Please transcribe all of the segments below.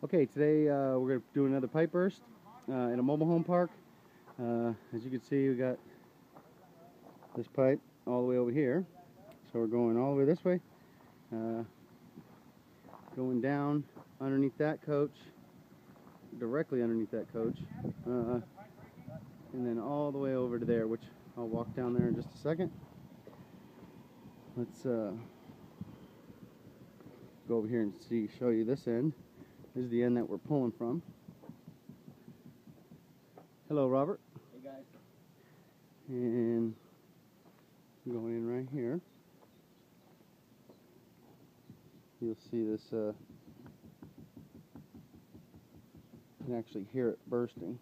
Okay, today we're going to do another pipe burst in a mobile home park. As you can see, we got this pipe all the way over here. So we're going all the way this way, going down underneath that coach, directly underneath that coach, and then all the way over to there, which I'll walk down there in just a second. Let's go over here and show you this end. This is the end that we're pulling from. Hello, Robert. Hey guys. And going in right here, you'll see this. You can actually hear it bursting.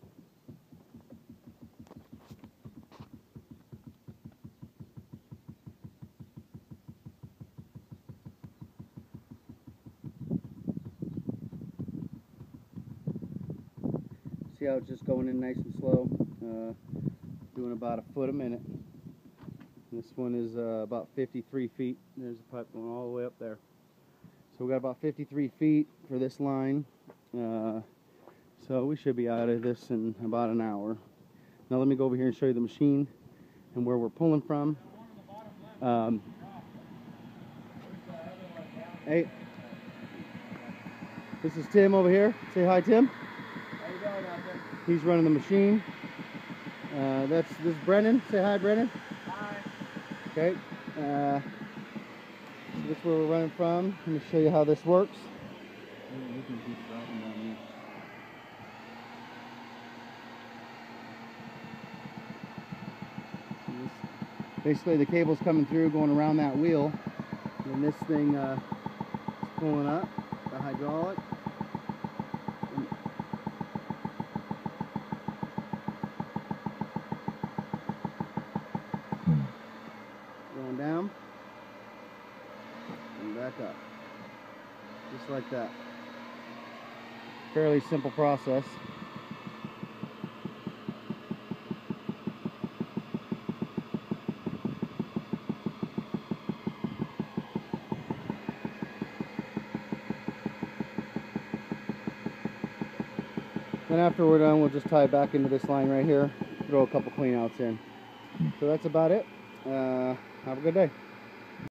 See how it's just going in nice and slow, doing about a foot a minute. This one is about 53 feet. There's a pipe going all the way up there. So we got about 53 feet for this line. So we should be out of this in about an hour. Now let me go over here and show you the machine and where we're pulling from. Hey, this is Tim over here. Say hi, Tim. How you doing out there? He's running the machine. This is Brennan. Say hi, Brennan. Hi. Okay. So this is where we're running from. Let me show you how this works. You can keep dropping down here. Basically, the cable's coming through, going around that wheel, and this thing is pulling up the hydraulic. Going down and back up, just like that. Fairly simple process. Then after we're done, we'll just tie it back into this line right here, throw a couple clean outs in. So that's about it. Have a good day.